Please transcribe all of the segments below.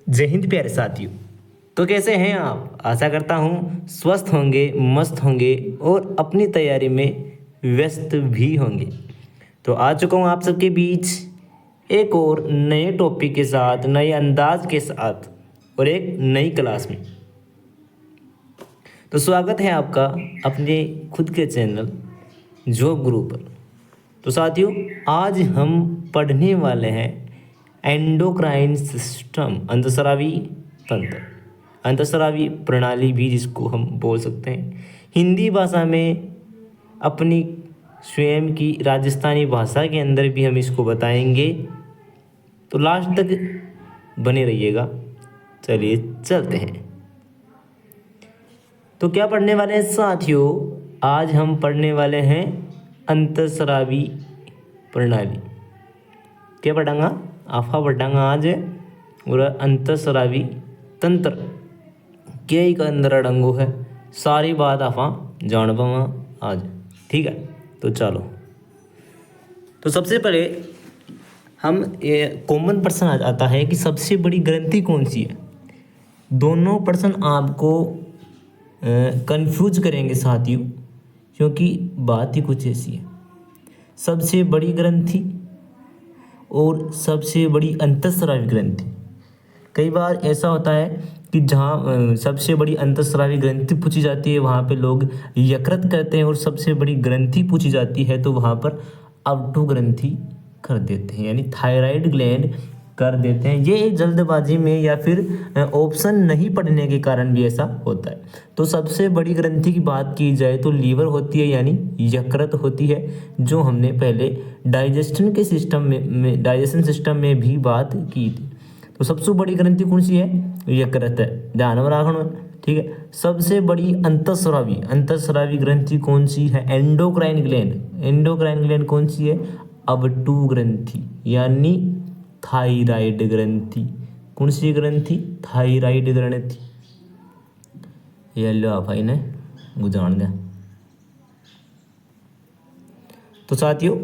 जय हिंद प्यारे साथियों। तो कैसे हैं आप? आशा करता हूँ स्वस्थ होंगे, मस्त होंगे और अपनी तैयारी में व्यस्त भी होंगे। तो आ चुका हूँ आप सबके बीच एक और नए टॉपिक के साथ, नए अंदाज के साथ और एक नई क्लास में। तो स्वागत है आपका अपने खुद के चैनल जॉब गुरु पर। तो साथियों, आज हम पढ़ने वाले हैं एंडोक्राइन सिस्टम, अंतःस्रावी तंत्र, अंतःस्रावी प्रणाली भी जिसको हम बोल सकते हैं। हिंदी भाषा में अपनी स्वयं की राजस्थानी भाषा के अंदर भी हम इसको बताएंगे। तो लास्ट तक बने रहिएगा। चलिए चलते हैं। तो क्या पढ़ने वाले हैं साथियों? आज हम पढ़ने वाले हैं अंतःस्रावी प्रणाली। क्या पढ़ांगा? आफा पढ़ांगा आज और अंतःस्रावी तंत्र के एक अंदर अड़ंगो है। सारी बात आफा जान पावा आज, ठीक है। तो चलो, तो सबसे पहले हम ये कॉमन प्रश्न आता है कि सबसे बड़ी ग्रंथि कौन सी है। दोनों प्रश्न आपको कंफ्यूज करेंगे साथियों, क्योंकि बात ही कुछ ऐसी है। सबसे बड़ी ग्रंथि और सबसे बड़ी अंतःस्रावी ग्रंथि। कई बार ऐसा होता है कि जहाँ सबसे बड़ी अंतःस्रावी ग्रंथि पूछी जाती है वहाँ पे लोग यकृत करते हैं, और सबसे बड़ी ग्रंथि पूछी जाती है तो वहाँ पर अवटु ग्रंथि कर देते हैं, यानी थायराइड ग्लैंड कर देते हैं। ये जल्दबाजी में या फिर ऑप्शन नहीं पढ़ने के कारण भी ऐसा होता है। तो सबसे बड़ी ग्रंथि की बात की जाए तो लीवर होती है, यानी यकृत होती है, जो हमने पहले डाइजेशन के सिस्टम में डाइजेशन सिस्टम में भी बात की थी। तो सबसे बड़ी ग्रंथि कौन सी है? यकृत है, ध्यान में रखना, ठीक है। सबसे बड़ी अंतःस्रावी ग्रंथि कौन सी है? Endocrine gland. एंडोक्राइन ग्लैंड कौन सी है? अवटु ग्रंथि, यानी थायराइड ग्रंथि। कौन सी ग्रंथि? थायराइड ग्रंथि। ये लो भाई ने बुझान दिया। तो साथियों,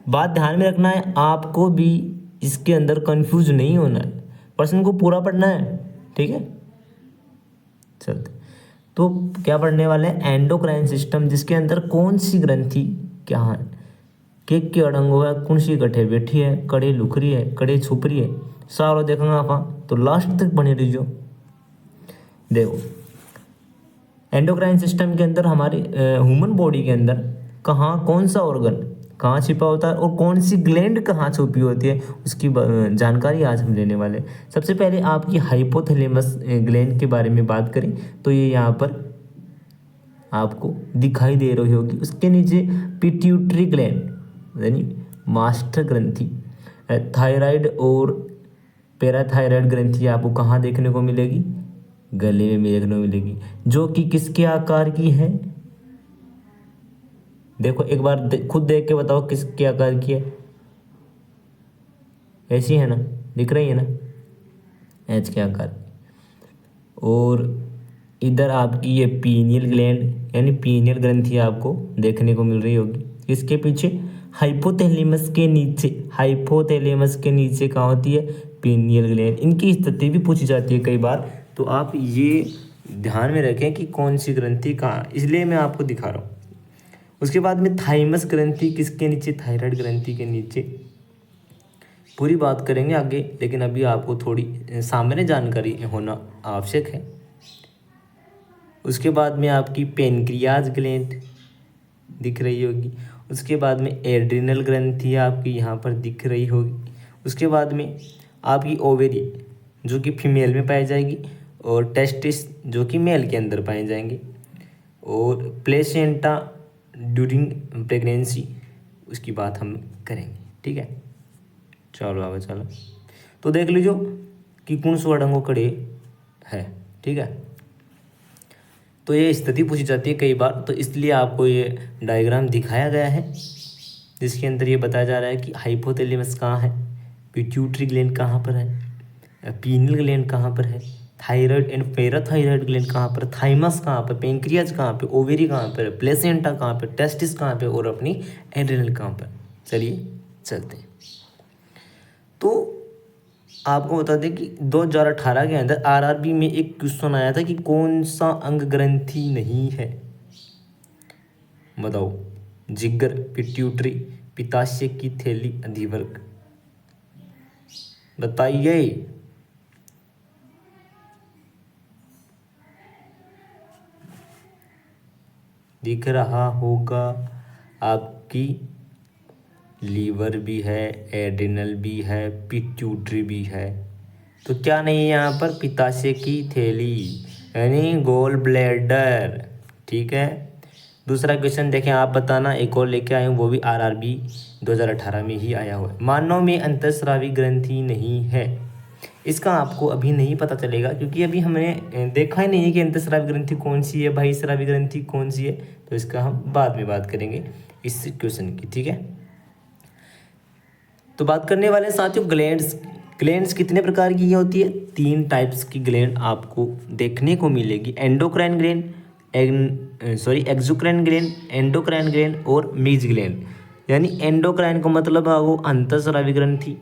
बात ध्यान में रखना है, आपको भी इसके अंदर कंफ्यूज नहीं होना है, प्रश्न को पूरा पढ़ना है, ठीक है। चलते तो क्या पढ़ने वाले हैं? एंडोक्राइन सिस्टम, जिसके अंदर कौन सी ग्रंथि क्या है, के अड़ंगो है, कौन सी कटे बैठी है, कड़े लुखरी है, कड़े छुपरी है, सारो देखना आप। तो लास्ट तक बने रहियो। देखो, एंडोक्राइन सिस्टम के अंदर हमारे ह्यूमन बॉडी के अंदर कहाँ कौन सा ऑर्गन कहाँ छिपा होता है और कौन सी ग्लैंड कहाँ छुपी होती है, उसकी जानकारी आज हम लेने वाले। सबसे पहले आपकी हाइपोथैलेमस ग्लैंड के बारे में बात करें तो ये यहाँ पर आपको दिखाई दे रही होगी। उसके नीचे पिट्यूटरी ग्लैंड, यानी मास्टर ग्रंथि, थायराइड और पैराथायराइड ग्रंथि आपको कहाँ देखने को मिलेगी? गले में देखने को मिलेगी, जो कि किसके आकार की है? देखो एक बार खुद देख के बताओ किसके आकार की है। ऐसी है ना, दिख रही है ना, एच के आकार। और इधर आपकी ये पीनियल ग्लैंड यानी पीनियल ग्रंथि आपको देखने को मिल रही होगी। इसके पीछे हाइपोथैलेमस के नीचे, हाइपोथैलेमस के नीचे कहाँ होती है? Pineal gland. इनकी स्थिति भी पूछी जाती है कई बार, तो आप ये ध्यान में रखें कि कौन सी ग्रंथि कहाँ, इसलिए मैं आपको दिखा रहा हूँ। उसके बाद में थाइमस ग्रंथि किसके नीचे? थायराइड ग्रंथि के नीचे। पूरी बात करेंगे आगे, लेकिन अभी आपको थोड़ी सामान्य जानकारी होना आवश्यक है। उसके बाद में आपकी पेनक्रियाज ग्लैंड दिख रही होगी। उसके बाद में एड्रिनल ग्रंथि आपकी यहाँ पर दिख रही होगी। उसके बाद में आपकी ओवेरी, जो कि फीमेल में पाई जाएगी, और टेस्टिस, जो कि मेल के अंदर पाए जाएंगे, और प्लेसेंटा ड्यूरिंग प्रेगनेंसी, उसकी बात हम करेंगे, ठीक है। चलो आगे चलो, तो देख लीजिए कि कौन सो अड़ंगो कड़े है, ठीक है। तो ये स्थिति पूछी जाती है कई बार, तो इसलिए आपको ये डायग्राम दिखाया गया है, जिसके अंदर ये बताया जा रहा है कि हाइपोथैलेमस कहाँ है, पिट्यूटरी ग्लैंड कहाँ पर है, पीनियल ग्लैंड कहाँ पर है, थायराइड एंड पैराथायराइड ग्लैंड कहाँ पर, थाइमस कहाँ पर, पेंक्रियाज कहाँ पे, ओवेरी कहाँ पर, प्लेसेंटा कहाँ पे, टेस्टिस कहाँ पे, और अपनी एड्रिनल कहाँ पर। चलिए चलते हैं। तो आपको बता दें कि 2018 के अंदर आरआरबी में एक क्वेश्चन आया था कि कौन सा अंग ग्रंथि नहीं है, बताओ। जिगर, पिट्यूटरी, पित्ताशय की थैली, अधिवर्ग, बताइए। दिख रहा होगा आपकी, लीवर भी है, एड्रिनल भी है, पिट्यूटरी भी है, तो क्या नहीं है यहाँ पर, पित्ताशय की थैली यानी गोल ब्लैडर। ठीक है। दूसरा क्वेश्चन देखें, आप बताना, एक और लेके आए हूँ, वो भी आरआरबी 2018 में ही आया हुआ है। मानव में अंतःस्रावी ग्रंथि नहीं है, इसका आपको अभी नहीं पता चलेगा क्योंकि अभी हमने देखा ही नहीं है कि अंतःस्रावी ग्रंथि कौन सी है, बहिःस्रावी ग्रंथि कौन सी है, तो इसका हम बाद में बात करेंगे इस क्वेश्चन की। ठीक है। तो बात करने वाले हैं साथियों ग्लैंड्स। ग्लैंड्स कितने प्रकार की होती है? 3 टाइप्स की ग्लैंड आपको देखने को मिलेगी, endocrine gland, exocrine gland, endocrine gland और मिक्स ग्लैंड। यानी एंडोक्राइन को मतलब है वो अंतःस्रावी ग्रंथि,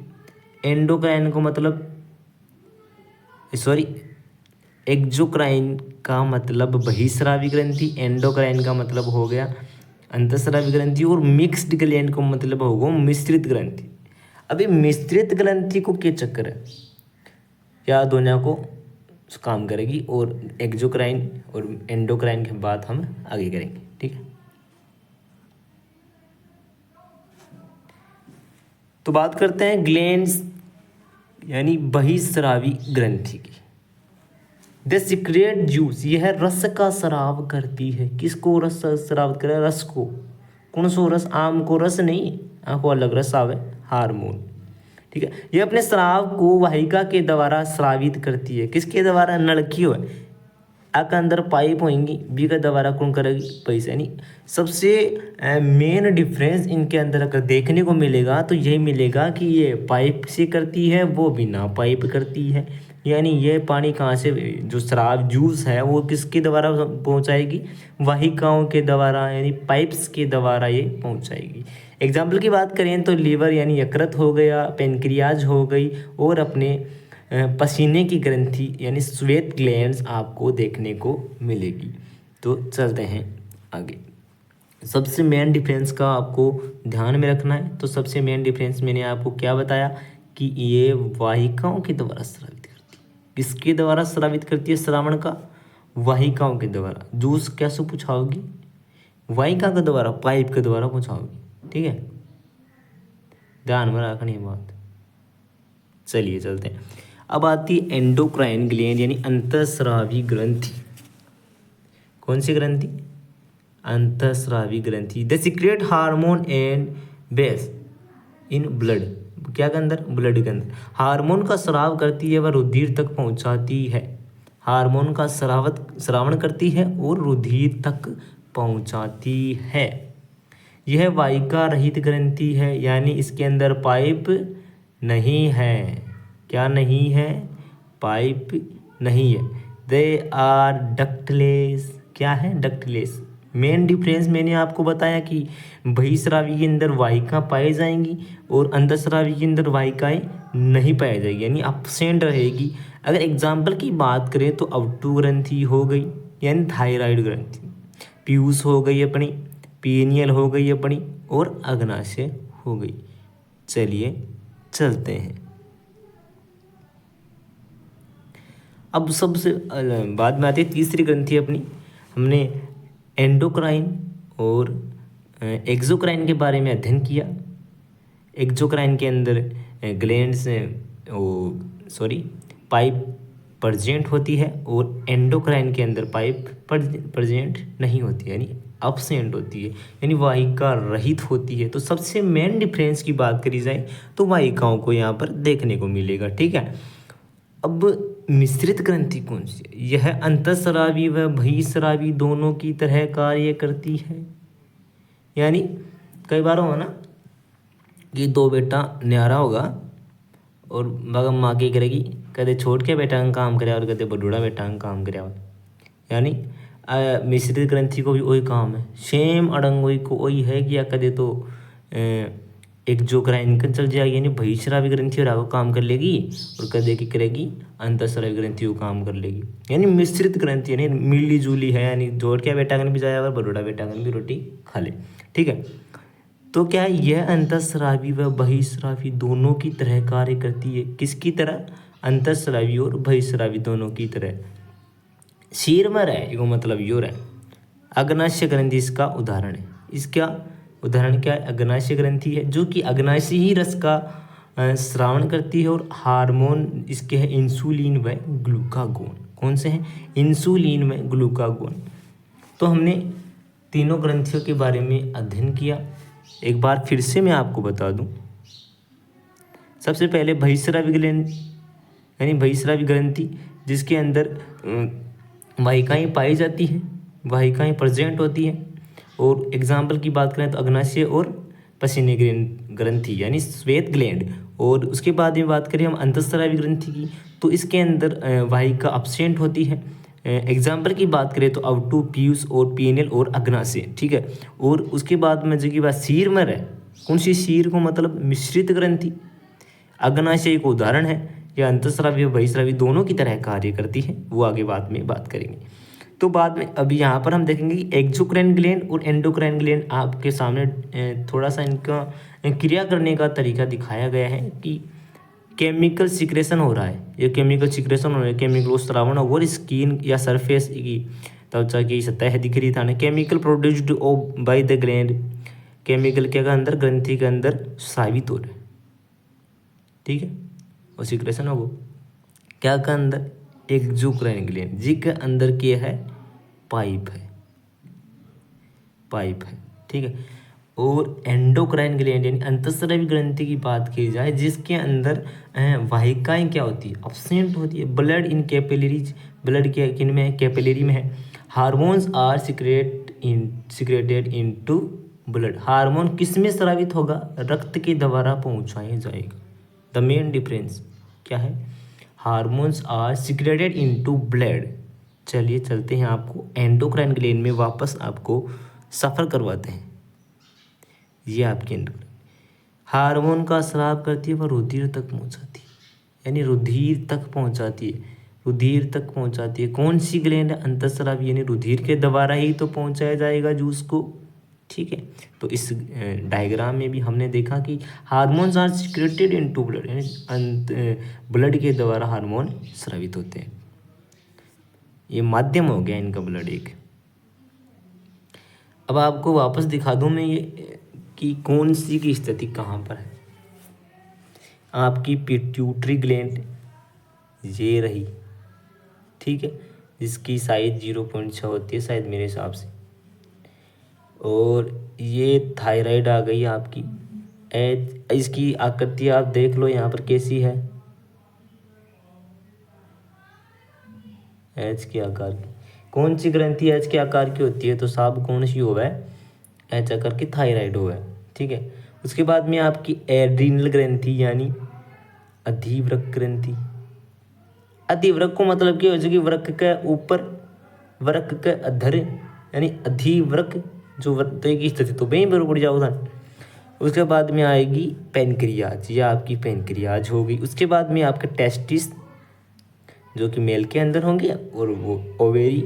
एंडोक्राइन को मतलब एक्सोक्राइन का मतलब बहिःस्रावी ग्रंथि, एंडोक्राइन का मतलब हो गया अंतःस्रावी ग्रंथि और मिक्स्ड ग्लैंड को मतलब होगा मिश्रित ग्रंथि। अभी मिश्रित ग्रंथि को क्या चक्कर है, क्या दोनों को काम करेगी, और एक्सोक्राइन और एंडोक्राइन के बाद हम आगे करेंगे। ठीक है। तो बात करते हैं ग्लैंड्स यानी बहिःस्रावी ग्रंथि की। द सीक्रेट जूस, यह रस का स्राव करती है। किसको रस स्राव करे? रस को। कौन सो रस? आम को रस नहीं, आपको अलग रस आवे, हार्मोन। ठीक है। यह अपने स्राव को वाहिका के द्वारा स्रावित करती है। किसके द्वारा? नलकी हो के अंदर पाइप होंगी, बी का द्वारा कौन करेगी? पैसा। यानी सबसे मेन डिफरेंस इनके अंदर अगर देखने को मिलेगा तो यही मिलेगा कि ये पाइप से करती है, वो बिना पाइप करती है। यानी ये पानी कहाँ से, जो स्राव जूस है वो किसके द्वारा पहुँचाएगी? वाहिकाओं के द्वारा, यानी पाइप्स के द्वारा ये पहुँचाएगी। एग्जाम्पल की बात करें तो लीवर यानी यकृत हो गया, पेनक्रियाज हो गई, और अपने पसीने की ग्रंथि यानी स्वेट ग्लैंड्स आपको देखने को मिलेगी। तो चलते हैं आगे। सबसे मेन डिफरेंस का आपको ध्यान में रखना है। तो सबसे मेन डिफरेंस मैंने आपको क्या बताया कि ये वाहिकाओं के द्वारा स्रावित करती है। किसके द्वारा स्रावित करती है? श्रावण का वाहिकाओं के द्वारा। जूस कैसे पूछाओगी? वाहिका के द्वारा, पाइप के द्वारा पूछाओगी। ठीक है, ध्यान में रखनी है बात। चलिए चलते हैं। अब आती है एंडोक्राइन ग्लैंड यानी अंतःस्रावी ग्रंथि। कौन सी ग्रंथि? अंतःस्रावी ग्रंथि। The secret hormone and base in blood, क्या के अंदर? ब्लड के अंदर हार्मोन का स्राव करती है, वह रुधिर तक पहुंचाती है। हार्मोन का श्रावण करती है और रुधिर तक पहुंचाती है। यह वाहिका रहित ग्रंथि है, यानी इसके अंदर पाइप नहीं है। क्या नहीं है? पाइप नहीं है। They are ductless. क्या है? डक्टलेस। मेन डिफरेंस मैंने आपको बताया कि बहिःस्रावी के अंदर वाहिका पाई जाएंगी और अंतःस्रावी के अंदर वाहिकाएं नहीं पाई जाएगी, यानी एब्सेंट रहेगी। अगर एग्जाम्पल की बात करें तो अवटु ग्रंथि हो गई यानी थायराइड ग्रंथि, पीयूष हो गई अपनी, पीनियल हो गई अपनी, और अग्नाशय हो गई। चलिए चलते हैं। अब सबसे बाद में आती है तीसरी ग्रंथि अपनी। हमने एंडोक्राइन और एक्सोक्राइन के बारे में अध्ययन किया। एक्सोक्राइन के अंदर ग्लैंड्स पाइप प्रेजेंट होती है और एंडोक्राइन के अंदर पाइप प्रेजेंट नहीं होती, यानी एब्सेंट होती है, यानी वाहिका रहित होती है। तो सबसे मेन डिफरेंस की बात करी जाए तो वाहिकाओं को यहाँ पर देखने को मिलेगा। ठीक है। अब मिश्रित ग्रंथि कौन सी है? यह अंतःस्रावी व बहिःस्रावी दोनों की तरह कार्य करती है। यानी कई बार होगा ना कि दो बेटा न्यारा होगा और बगम माँ की करेगी, कदे छोड़ के बेटा का काम करे और कदे बडूढ़ा बेटा का काम करे। यानी मिश्रित ग्रंथि को भी वही काम है, सेम अड़ंग वही को वही है कि या कदे तो एक्सोक्राइन चल जाएगी, यानी बहिस्रावी ग्रंथि और आगे काम कर लेगी और कर देखी करेगी अंतःस्रावी ग्रंथि को काम कर लेगी। यानी मिश्रित ग्रंथि, यानी मिली जुली है, यानी जोड़ क्या बेटागन भी जाएगा और बरोड़ा बेटागन भी रोटी खा ले। ठीक है, तो क्या है, यह अंतःस्रावी व बहिस्रावी दोनों की तरह कार्य करती है। किसकी तरह? अंतःस्रावी और बहिस्रावी दोनों की तरह। शीर्मर है, इसको मतलब योर है। अग्नाशय ग्रंथि इसका उदाहरण है। इसका उदाहरण क्या है? अग्नाशय ग्रंथि है, जो कि अग्नाशय ही रस का स्रावण करती है और हार्मोन इसके है इंसुलिन व ग्लूकागोन। कौन से हैं? इंसुलिन व ग्लूकागोन। तो हमने तीनों ग्रंथियों के बारे में अध्ययन किया। एक बार फिर से मैं आपको बता दूं। सबसे पहले बहिस्रावी ग्रंथि, यानी बहिस्रावी ग्रंथि जिसके अंदर वाहिकाएं पाई जाती हैं, वाहिकाएं प्रेजेंट होती हैं। और एग्जाम्पल की बात करें तो अग्नाशय और पसीने ग्रंथि यानी श्वेत ग्लैंड। और उसके बाद में बात करें हम अंतःस्रावी ग्रंथि की, तो इसके अंदर वाहिका अब्सेंट होती है। एग्जाम्पल की बात करें तो अवटु, पीयूष और पीनेल और अग्नाशय। ठीक है, और उसके बाद में जो की बात शीर्मर है, कौन सी? शीर को मतलब मिश्रित ग्रंथि। अग्नाशय को उदाहरण है, यह अंतःस्रावी और बहिस्रावी दोनों की तरह कार्य करती है, वो आगे बाद में बात करेंगे। तो बाद में अभी यहाँ पर हम देखेंगे कि एक्सोक्राइन ग्लैंड और एंडोक्राइन ग्लैंड आपके सामने थोड़ा सा इनका क्रिया करने का तरीका दिखाया गया है कि केमिकल सिक्रेशन हो रहा है। ये केमिकल सिक्रेशन हो रहा है, केमिकल स्रावण और स्किन या सरफेस की त्वचा की सतह दिख रही था ना। Chemical produced by the gland, chemical के अंदर ग्रंथि के अंदर स्रावित हो रहा है। ठीक है, और सिक्रेशन हो वो क्या का अंदर? एक्सोक्राइन ग्लैंड, जिसके अंदर क्या है? पाइप है, पाइप है। ठीक है, और एंडोक्राइन ग्लैंड यानी अंतःस्रावी ग्रंथि की बात की जाए, जिसके अंदर वाहिकाएं क्या होती है? अब्सेंट होती है। ब्लड इन कैपिलरीज, ब्लड के किन में है? कैपिलरी में है। Hormones are secreted into blood, hormone किस में स्रावित होगा? रक्त के द्वारा पहुंचाया जाएगा। द मेन डिफरेंस क्या है? Hormones are secreted into blood. चलिए चलते हैं, आपको एंडोक्राइन ग्लैंड में वापस आपको सफ़र करवाते हैं। ये आपके एंडोक्राइन हार्मोन का स्राव करती है, वह रुधिर तक पहुंचाती है, यानी रुधिर तक पहुंचाती है, रुधिर तक पहुंचाती है। कौन सी ग्लैंड है? अंतःस्रावी, यानी रुधिर के द्वारा ही तो पहुंचाया जाएगा जूस को। ठीक है, तो इस डायग्राम में भी हमने देखा कि hormones are secreted into blood, यानी ब्लड के द्वारा हार्मोन स्रावित होते हैं। ये माध्यम हो गया इनका ब्लड एक। अब आपको वापस दिखा दूं मैं ये कि कौन सी की स्थिति कहाँ पर है। आपकी पिट्यूटरी ग्लैंड ये रही, ठीक है, जिसकी साइज 0.6 होती है शायद मेरे हिसाब से। और ये थायराइड आ गई आपकी। इसकी आकृति आप देख लो यहाँ पर कैसी है, एच के आकार की। कौन सी ग्रंथि एच के आकार की होती है? तो साहब कौन सी हो है? एच आकार की थायराइड हो है। ठीक है, उसके बाद में आपकी एड्रीनल ग्रंथि यानी अधिवृक्क ग्रंथि। अधिवृक्क को मतलब क्या हो जाएगी? वृक्क के ऊपर, वृक्क के अधर, यानी अधिवृक्क जो वृत्त की स्थिति, तो वहीं पर उड़ जाओ। उसके बाद में आएगी पेनक्रियाज, या आपकी पेनक्रियाज होगी। उसके बाद में आपके टेस्टिस जो कि मेल के अंदर होंगे, और वो ओवेरी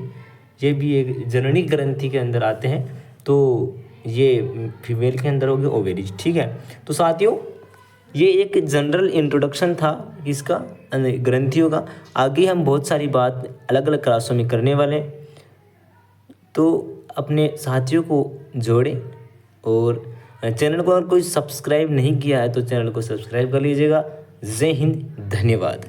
ये भी एक जननी ग्रंथि के अंदर आते हैं, तो ये फीमेल के अंदर होगी ओवेरीज। ठीक है, तो साथियों ये एक जनरल इंट्रोडक्शन था इसका ग्रंथियों का। आगे हम बहुत सारी बात अलग अलग क्लासों में करने वाले हैं, तो अपने साथियों को जोड़ें। और चैनल को अगर कोई सब्सक्राइब नहीं किया है तो चैनल को सब्सक्राइब कर लीजिएगा। जय हिंद, धन्यवाद।